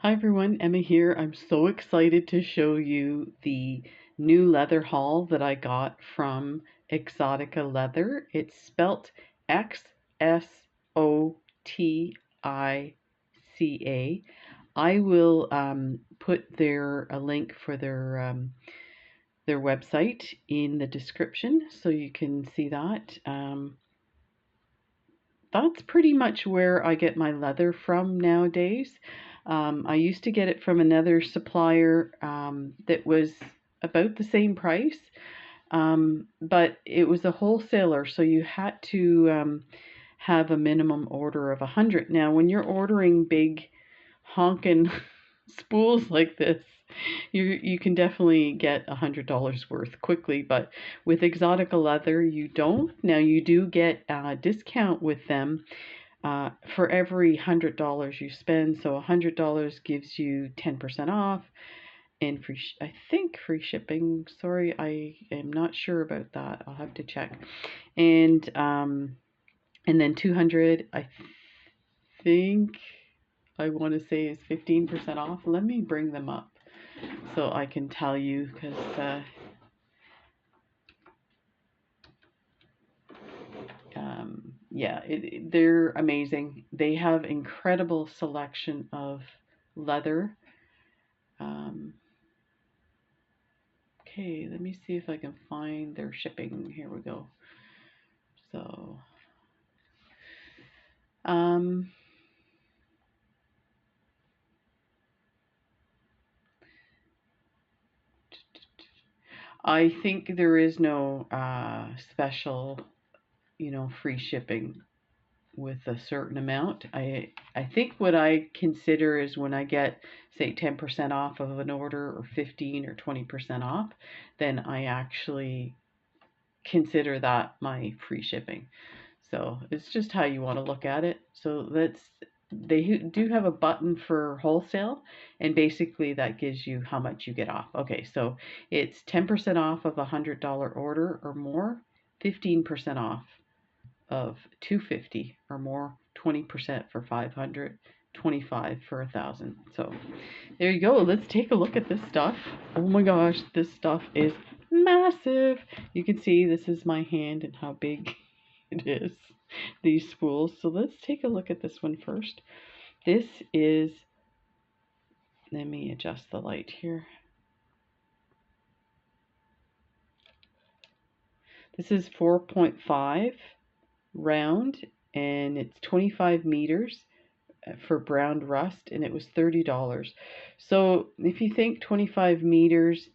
Hi everyone, Emma here. I'm so excited to show you the new leather haul that I got from Exotica Leather. It's spelt Xsotica. I will put a link for their website in the description so you can see that. That's pretty much where I get my leather from nowadays. I used to get it from another supplier that was about the same price, but it was a wholesaler, so you had to have a minimum order of 100. Now, when you're ordering big honkin' spools like this, you can definitely get $100 worth quickly, but with Exotica Leather you don't. Now you do get a discount with them for every $100 you spend. So $100 gives you 10% off and I think free shipping. Sorry, I am not sure about that. I'll have to check. And then 200, I think I want to say is 15% off. Let me bring them up so I can tell you, because yeah, they're amazing. They have incredible selection of leather. Okay, let me see if I can find their shipping. Here we go. So I think there is no special, free shipping with a certain amount. I think what I consider is when I get, say, 10% off of an order, or 15 or 20% off, then I actually consider that my free shipping. So it's just how you want to look at it. So they do have a button for wholesale, and basically that gives you how much you get off. Okay, so it's 10% off of $100 order or more, 15% off of 250 or more, 20% for 500, 25 for 1,000. So there you go. Let's take a look at this stuff. Oh my gosh, this stuff is massive. You can see this is my hand and how big it is, these spools. So let's take a look at this one first. This is, let me adjust the light here. This is 4.5 round, and it's 25 meters for brown rust, and it was $30. So if you think 25 meters,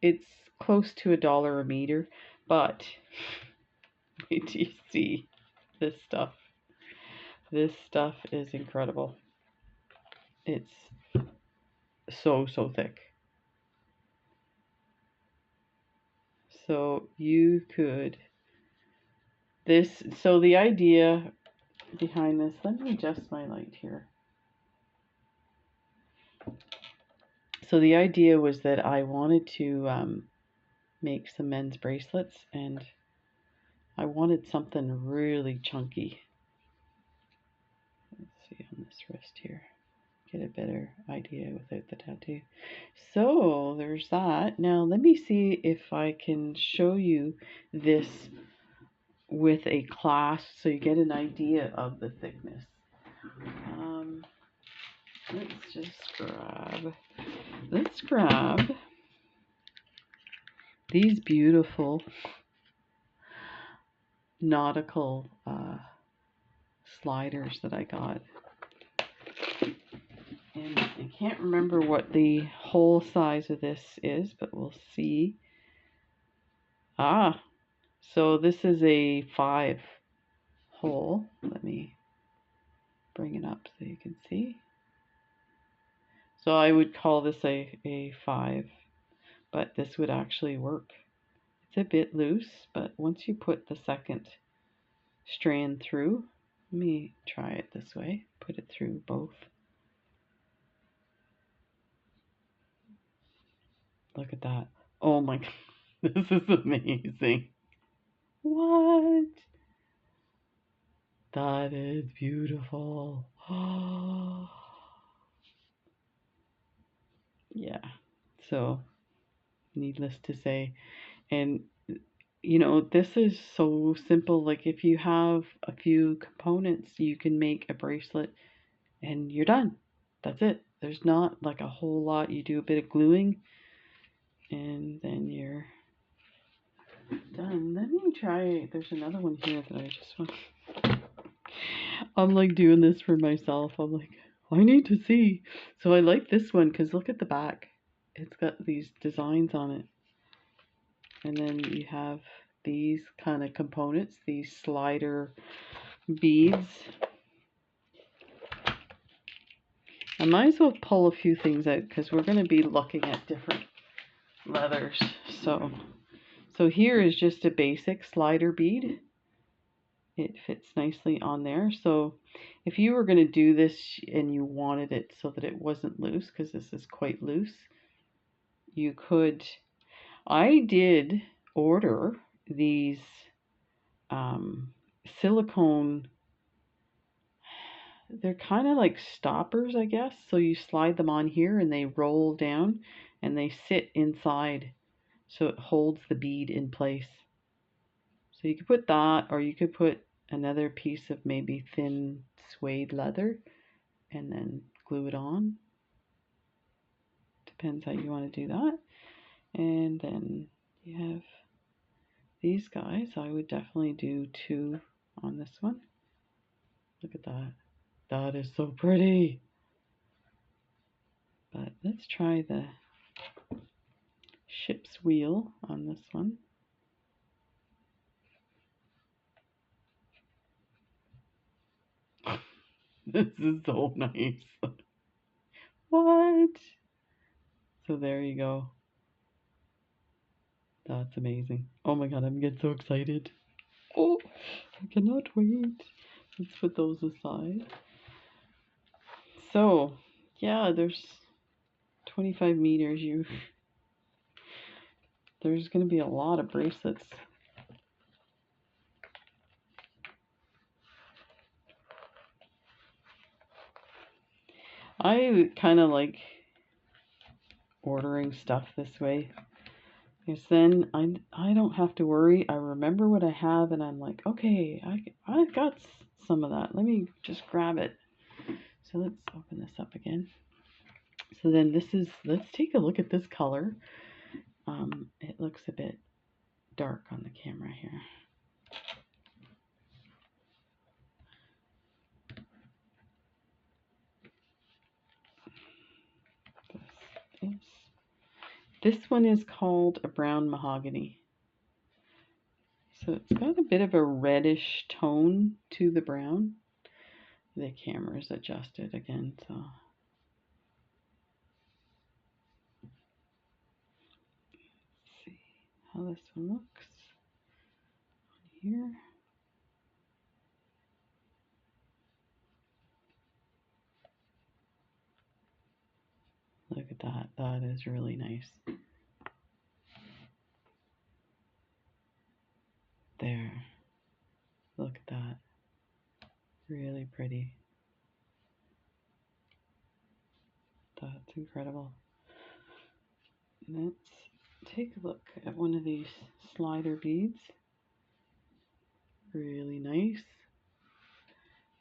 it's close to $1 a meter. But wait till you see this stuff. This stuff is incredible. It's so thick. So you could so the idea behind this, let me adjust my light here. So the idea was that I wanted to make some men's bracelets, and I wanted something really chunky. Let's see on this wrist here. Get a better idea without the tattoo. So there's that. Now let me see if I can show you this with a clasp so you get an idea of the thickness. Let's grab these beautiful nautical sliders that I got. And I can't remember what the whole size of this is, but we'll see. So this is a 5 hole. Let me bring it up so you can see. So I would call this a 5, but this would actually work. It's a bit loose, but once you put the second strand through, let me try it this way. Put it through both. Look at that. Oh my God, this is amazing. What? That is beautiful. Yeah. So, needless to say. And, you know, this is so simple. Like, if you have a few components, you can make a bracelet and you're done. That's it. There's not like a whole lot. You do a bit of gluing and then you're done. Let me try. There's another one here that I just want. I'm like doing this for myself. I'm like, I need to see. So I like this one because look at the back. It's got these designs on it. And then you have these kind of components, these slider beads. I might as well pull a few things out because we're going to be looking at different leathers. So here is just a basic slider bead. It fits nicely on there. So if you were going to do this and you wanted it so that it wasn't loose, because this is quite loose, you could. I did order these silicone. They're kind of like stoppers, I guess. So you slide them on here and they roll down and they sit inside, so it holds the bead in place. So you could put that, or you could put another piece of maybe thin suede leather and then glue it on. Depends how you want to do that. And then you have these guys. I would definitely do 2 on this one. Look at that. That is so pretty. But let's try the ship's wheel on this one. This is so nice. What? So there you go. That's amazing. Oh my god, I'm getting so excited. Oh, I cannot wait. Let's put those aside. So, yeah, there's 25 meters. There's going to be a lot of bracelets. I kind of like ordering stuff this way, because then I don't have to worry. I remember what I have and I'm like, okay, I got some of that. Let me just grab it. So let's open this up again. So then let's take a look at this color. It looks a bit dark on the camera here. This one is called a brown mahogany. So it's got a bit of a reddish tone to the brown. The camera's adjusted again, so. Let's see how this one looks on here. Look at that. That is really nice. There. Look at that. Really pretty. That's incredible. Let's take a look at one of these slider beads. Really nice.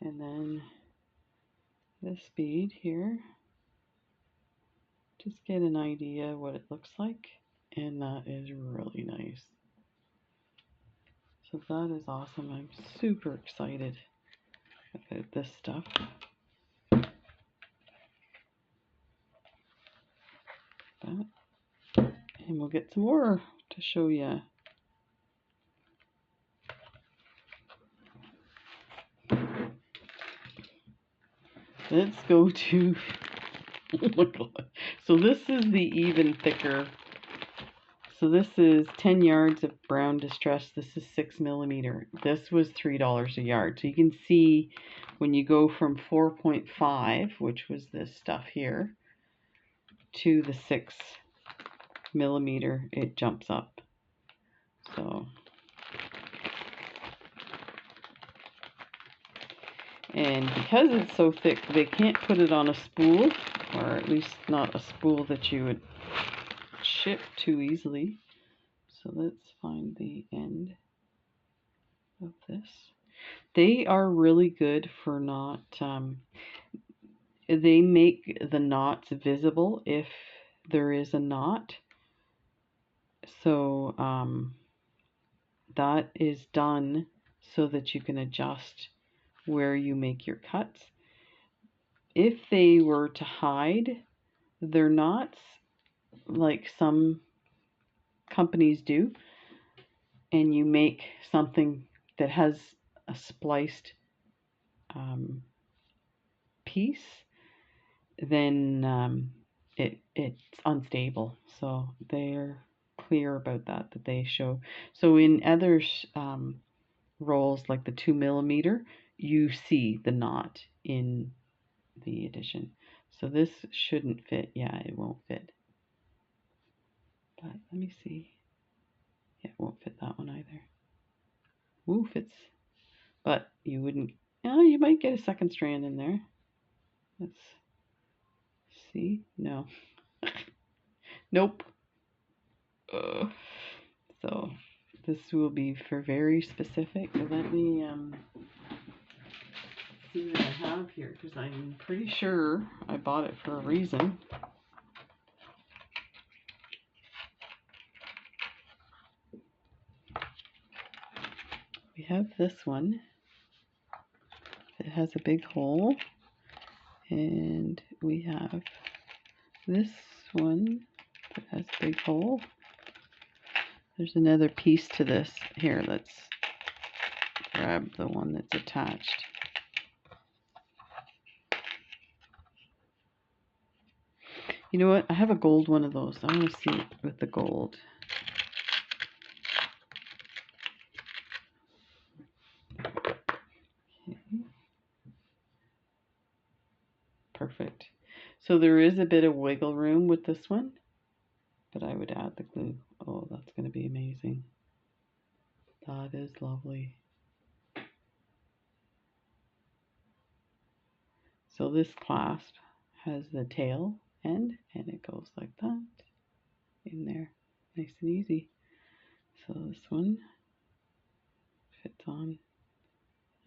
And then this bead here. Just get an idea what it looks like. And that is really nice. So that is awesome. I'm super excited about this stuff. That. And we'll get some more to show you. Let's go to, oh my god. So this is the even thicker. So this is 10 yards of brown distress. This is 6 millimeter. This was $3 a yard. So you can see when you go from 4.5, which was this stuff here, to the 6 millimeter, it jumps up. So And because it's so thick, they can't put it on a spool, or at least not a spool that you would ship too easily. So let's find the end of this. They are really good for not, they make the knots visible if there is a knot. So that is done so that you can adjust where you make your cuts. If they were to hide their knots, like some companies do, and you make something that has a spliced piece, then it's unstable. So they're clear about that they show. So in other rolls, like the 2mm, you see the knot in the edition. So this shouldn't fit. Yeah, it won't fit. But let me see. Yeah, it won't fit that one either. Ooh, fits. But you wouldn't. Oh, you might get a second strand in there. Let's see. No. Nope. So this will be for very specific. Let me see what I have here, because I'm pretty sure I bought it for a reason. We have this one. It has a big hole, and we have this one that has a big hole. There's another piece to this. Here, let's grab the one that's attached. You know what? I have a gold one of those. I want to see it with the gold. Okay. Perfect. So there is a bit of wiggle room with this one, but I would add the glue. Oh, that's going to be amazing. That is lovely. So this clasp has the tail end, and it goes like that in there, nice and easy. So this one fits on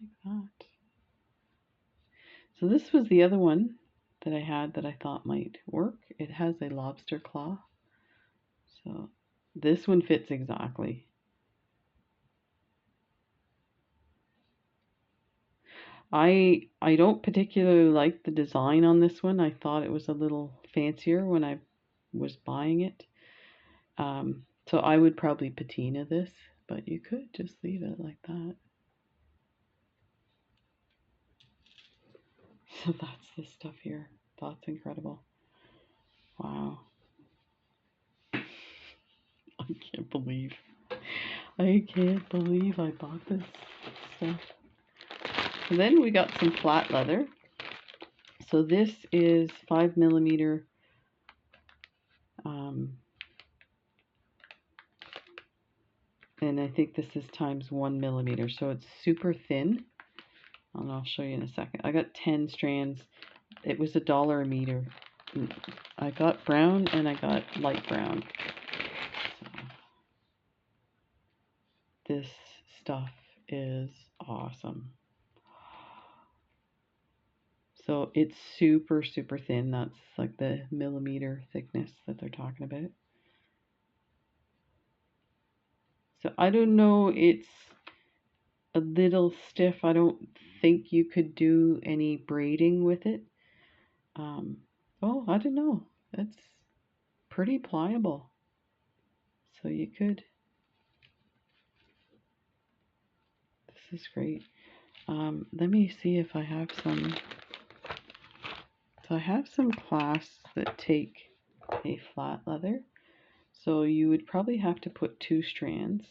like that. So this was the other one that I had that I thought might work. It has a lobster claw. So this one fits exactly. I don't particularly like the design on this one. I thought it was a little fancier when I was buying it. So I would probably patina this, but you could just leave it like that. So that's this stuff here. That's incredible. Wow. I can't believe I bought this stuff. And then we got some flat leather. So this is 5mm. And I think this is times 1mm. So it's super thin. And I'll show you in a second. I got 10 strands. It was $1 a meter. I got brown and I got light brown. So this stuff is awesome. So it's super, super thin. That's like the millimeter thickness that they're talking about. So I don't know, it's a little stiff. I don't think you could do any braiding with it. Oh, I don't know. It's pretty pliable. So you could. This is great. Let me see if I have some. So I have some clasps that take a flat leather. So you would probably have to put 2 strands.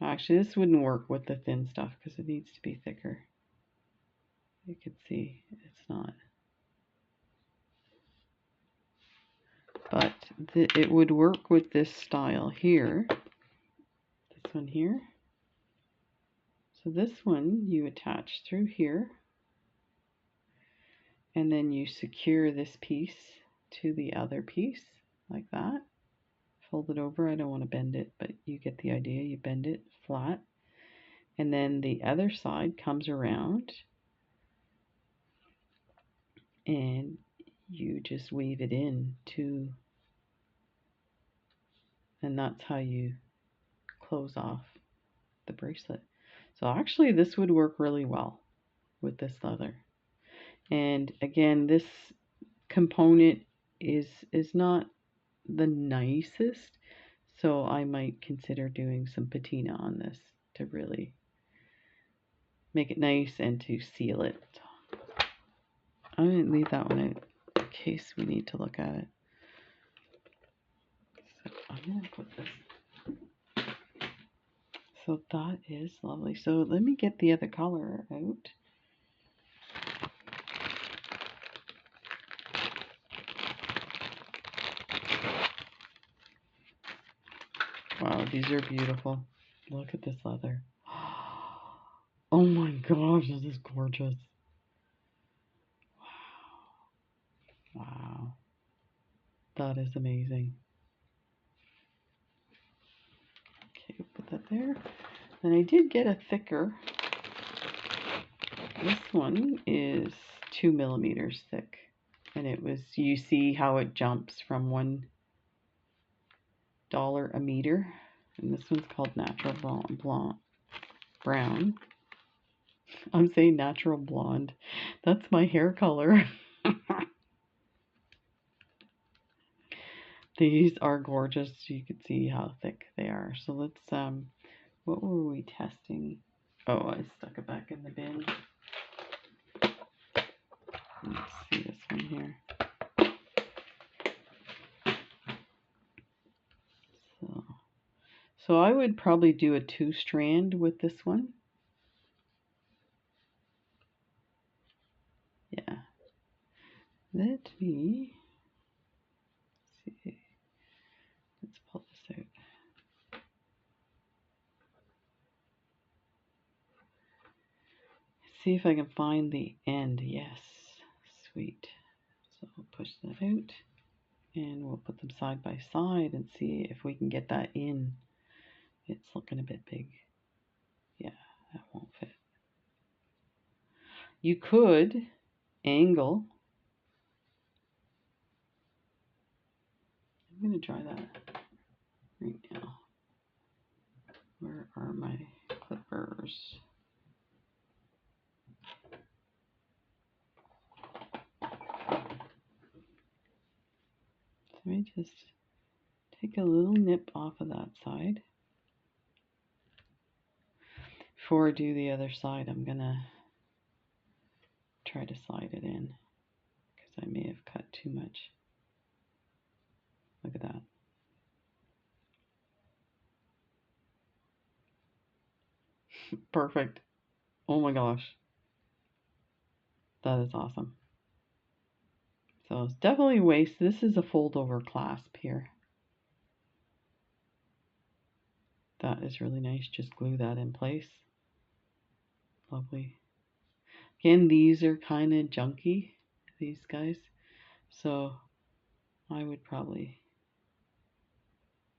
Actually, this wouldn't work with the thin stuff because it needs to be thicker. You can see it's not. But it would work with this style here. This one here. So this one you attach through here, and then you secure this piece to the other piece like that. Fold it over. I don't want to bend it, but you get the idea. You bend it flat, and then the other side comes around and you just weave it in to, and that's how you close off the bracelet. So actually this would work really well with this leather. And again, this component is not the nicest, so I might consider doing some patina on this to really make it nice and to seal it. I'm going to leave that one out in case we need to look at it. So I'm going to put this. So that is lovely. So let me get the other color out. Wow, these are beautiful. Look at this leather. Oh my gosh, this is gorgeous. Wow. Wow. That is amazing. Okay, put that there. Then I did get a thicker. This one is 2 millimeters thick. And it was, you see how it jumps from $1 a meter. And this one's called Natural Brown. I'm saying natural blonde. That's my hair color. These are gorgeous. You can see how thick they are. So let's, what were we testing? Oh, I stuck it back in the bin. Let's see this one here. So I would probably do a 2-strand with this one. Yeah. Let me see. Let's pull this out. See if I can find the end. Yes. Sweet. So we'll push that out. And we'll put them side by side and see if we can get that in. It's looking a bit big. Yeah, that won't fit. You could angle. I'm going to try that right now. Where are my clippers? So let me just take a little nip off of that side. Before I do the other side, I'm going to try to slide it in because I may have cut too much. Look at that. Perfect. Oh my gosh. That is awesome. So it's definitely waist. This is a fold over clasp here. That is really nice. Just glue that in place. Lovely. Again, these are kind of junky, these guys. So I would probably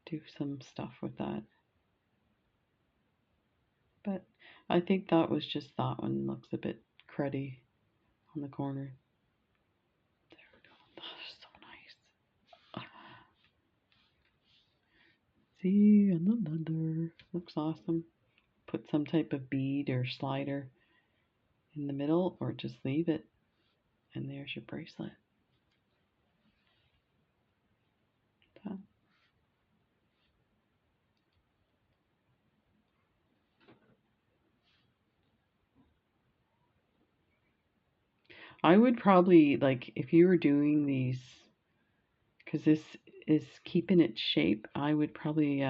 do some stuff with that. But I think that was just that one looks a bit cruddy on the corner. There we go. That is so nice. See, and the leather looks awesome. Put some type of bead or slider in the middle, or just leave it, and there's your bracelet. That. I would probably, like, if you were doing these, because this is keeping its shape, I would probably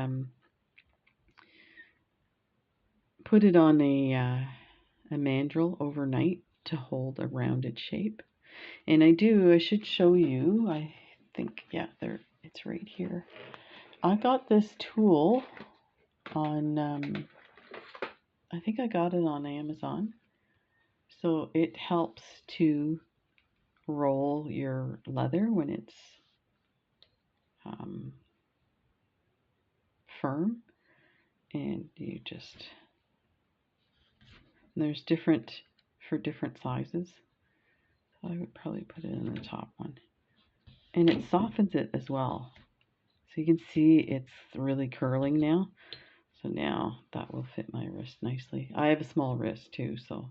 put it on a mandrel overnight to hold a rounded shape. And I should show you, I think, yeah, there, it's right here. I got this tool on I think I got it on Amazon. So it helps to roll your leather when it's um, firm, and you just, there's different for different sizes. So I would probably put it in the top one, and it softens it as well. So you can see it's really curling now. So now that will fit my wrist nicely. I have a small wrist too, so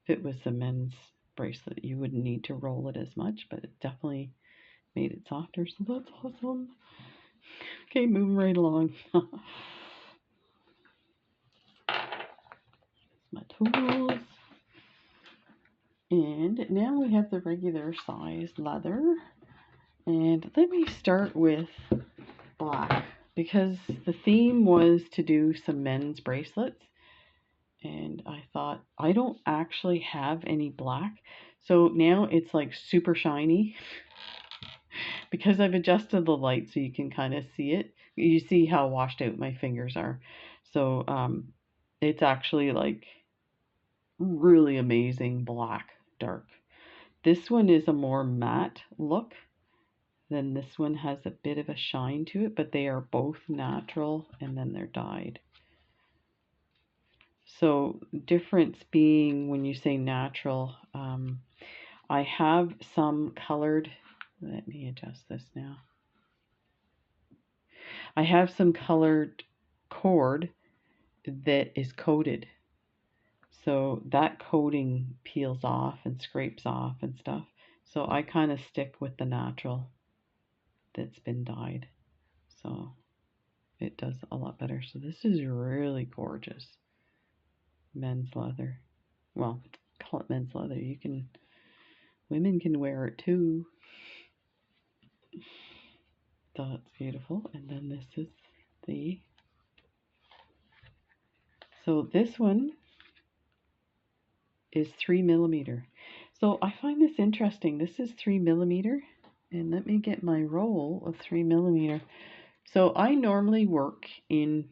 if it was a men's bracelet, you wouldn't need to roll it as much, but it definitely made it softer. So that's awesome. Okay, moving right along. My tools. And now we have the regular size leather. And let me start with black, because the theme was to do some men's bracelets. And I thought, I don't actually have any black. So now it's like super shiny because I've adjusted the light so you can kind of see it. You see how washed out my fingers are. So it's actually like really amazing black, dark. This one is a more matte look. Then this one has a bit of a shine to it, but they are both natural and then they're dyed. So difference being when you say natural, I have some colored, let me adjust this now. I have some colored cord that is coated. So that coating peels off and scrapes off and stuff. So I kind of stick with the natural that's been dyed. So it does a lot better. So this is really gorgeous. Men's leather. Well, call it men's leather. You can, women can wear it too. That's beautiful. And then this is the, so this one is 3mm. So I find this interesting. This is 3mm. And let me get my roll of 3mm. So I normally work in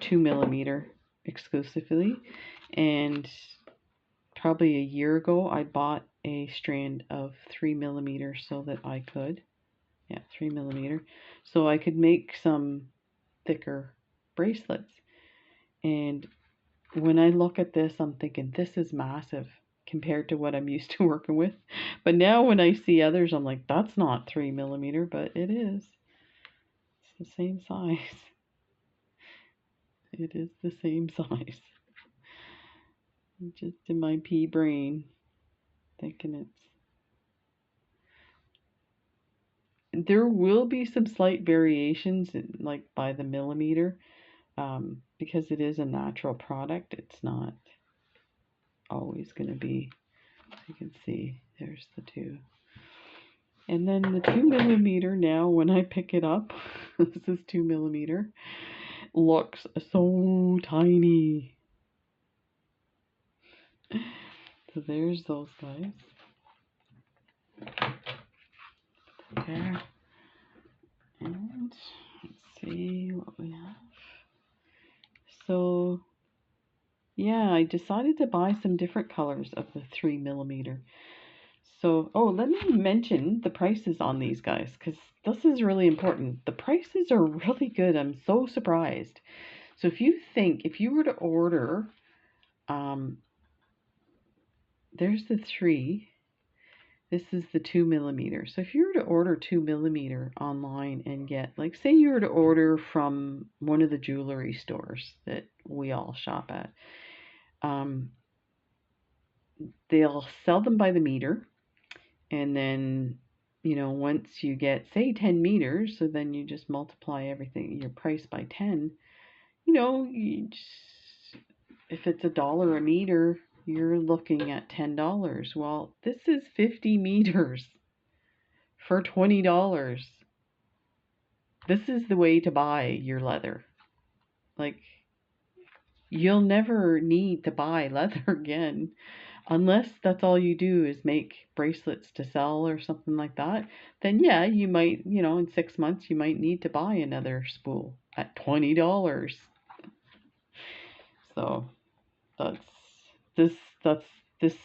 2mm exclusively, and probably a year ago I bought a strand of 3mm so that I could, 3mm, so I could make some thicker bracelets. And when I look at this, I'm thinking this is massive compared to what I'm used to working with. But now when I see others, I'm like, that's not 3mm, but it is. It's the same size. It is the same size. Just in my pea brain, thinking there will be some slight variations, like by the millimeter, because it is a natural product. It's not always going to be, you can see, there's the two. And then the 2mm now, when I pick it up, this is 2mm, looks so tiny. So there's those guys. There. And let's see what we have. So yeah, I decided to buy some different colors of the 3mm. So, oh, let me mention the prices on these guys, because this is really important. The prices are really good. I'm so surprised. So if you were to order, there's the 3. This is the 2mm. So if you were to order 2mm online and get, like, say you were to order from one of the jewelry stores that we all shop at, they'll sell them by the meter. And then, once you get, say, 10 meters, so then you just multiply everything, your price by 10, if it's $1 a meter, you're looking at $10. Well, this is 50 meters for $20. This is the way to buy your leather. Like, you'll never need to buy leather again. Unless that's all you do is make bracelets to sell or something like that, then yeah, you might, in 6 months, you might need to buy another spool at $20. So, That's this that's this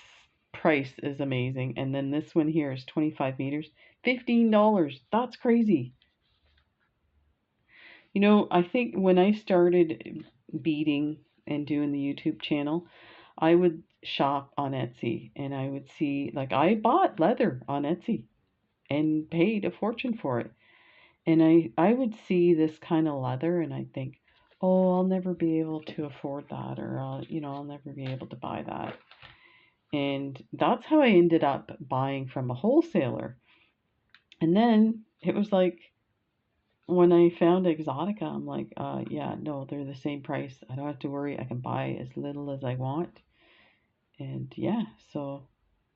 price is amazing. And then this one here is 25 meters, $15. That's crazy. You know, I think when I started beading and doing the YouTube channel, I would shop on Etsy and I would see, like, I bought leather on Etsy and paid a fortune for it. And I would see this kind of leather and I think, oh, I'll never be able to afford that, or I'll never be able to buy that. And that's how I ended up buying from a wholesaler. And then it was like when I found Exotica, I'm like, yeah, no, they're the same price. I don't have to worry. I can buy as little as I want. And yeah, so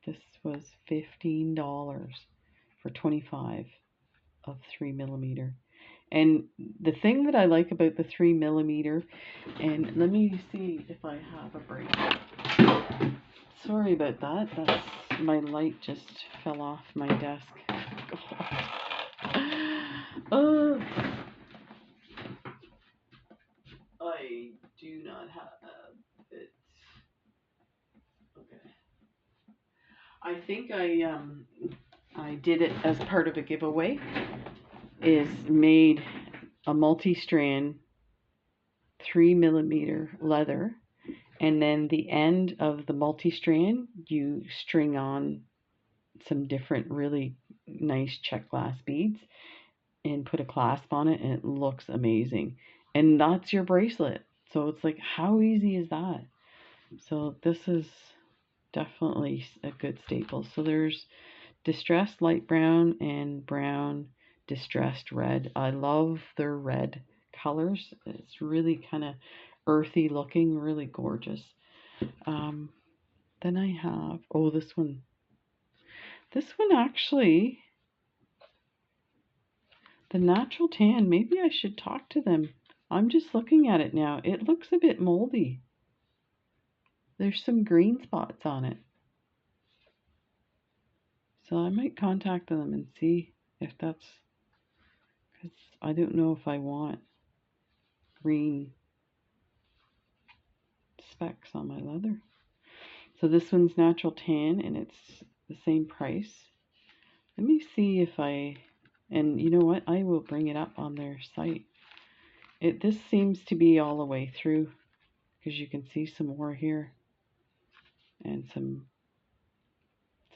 this was $15 for 25 of 3 millimeter. And the thing that I like about the 3 millimeter, and let me see if I have a break. Sorry about that. That's my light just fell off my desk. Oh, I do not have it. Okay. I think I did it as part of a giveaway. Is made a multi-strand 3 millimeter leather, and then the end of the multi-strand you string on some different really nice check glass beads and put a clasp on it, and it looks amazing. And that's your bracelet. So it's like, how easy is that? So this is definitely a good staple. So there's distressed light brown and brown distressed red. I love their red colors. It's really kind of earthy looking, really gorgeous. Then I have, oh, this one. This one actually, the natural tan, maybe I should talk to them. I'm just looking at it now. It looks a bit moldy. There's some green spots on it. So I might contact them and see if that's, because I don't know if I want green specks on my leather. So this one's natural tan and it's the same price. Let me see if and you know what? I will bring it up on their site. This seems to be all the way through because you can see some more here and some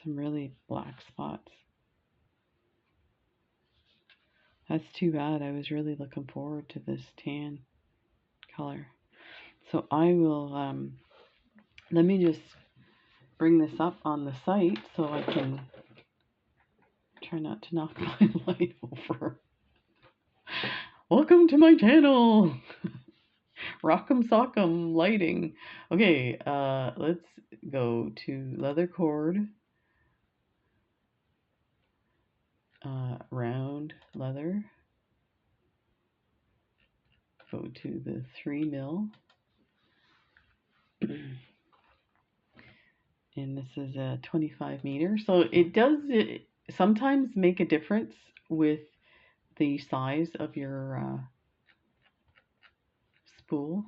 really black spots. That's too bad. I was really looking forward to this tan color. So I will, let me just bring this up on the site so I can try not to knock my light over. Welcome to my channel! Rock'em Sock'em lighting. Okay, let's go to leather cord. Round leather. Go to the 3 mil. And this is a 25 meter. So it does sometimes make a difference with the size of your spool.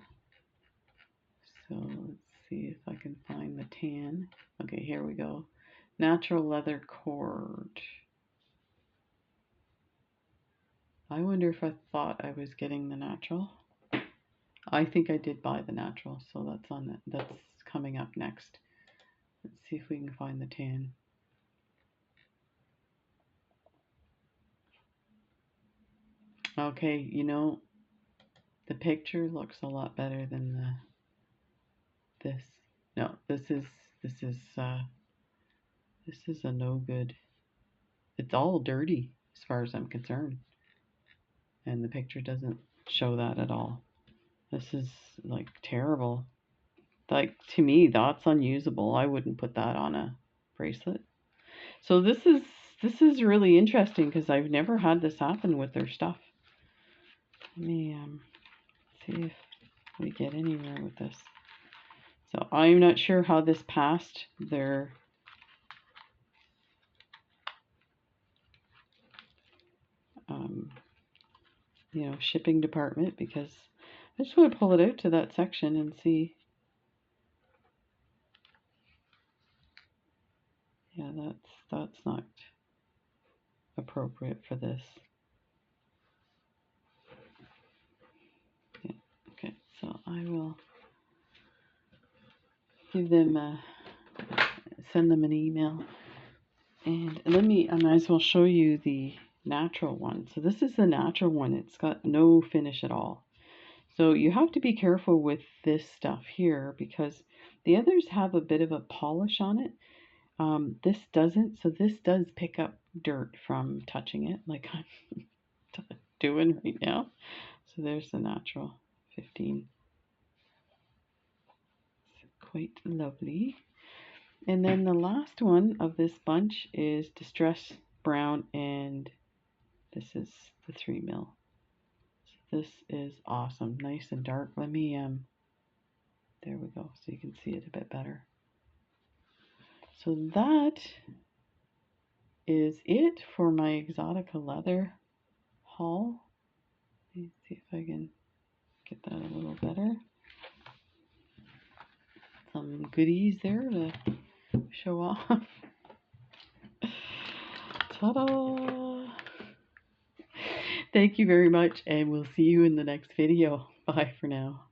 So let's see if I can find the tan. Okay, here we go. Natural leather cord. I wonder if I thought I was getting the natural. I think I did buy the natural, so that's on it. That's coming up next. Let's see if we can find the tan. Okay, you know, the picture looks a lot better than this. No, this is a no good. It's all dirty as far as I'm concerned. And the picture doesn't show that at all. This is like terrible. Like, to me, that's unusable. I wouldn't put that on a bracelet. So this is really interesting because I've never had this happen with their stuff. Let me see if we get anywhere with this. So I'm not sure how this passed their shipping department, because I just want to pull it out to that section and see appropriate for this. Yeah. Okay, so I will give them send them an email, and I might as well show you the natural one. So this is the natural one. It's got no finish at all. So you have to be careful with this stuff here because the others have a bit of a polish on it. This doesn't, so this does pick up dirt from touching it like I'm doing right now. So there's the natural 15. It's quite lovely. And then the last one of this bunch is Distress Brown, and this is the 3 mil. So this is awesome, nice and dark. Let me, there we go, so you can see it a bit better. So that is it for my Exotica leather haul. Let me see if I can get that a little better. Some goodies there to show off. Ta-da! Thank you very much, and we'll see you in the next video. Bye for now.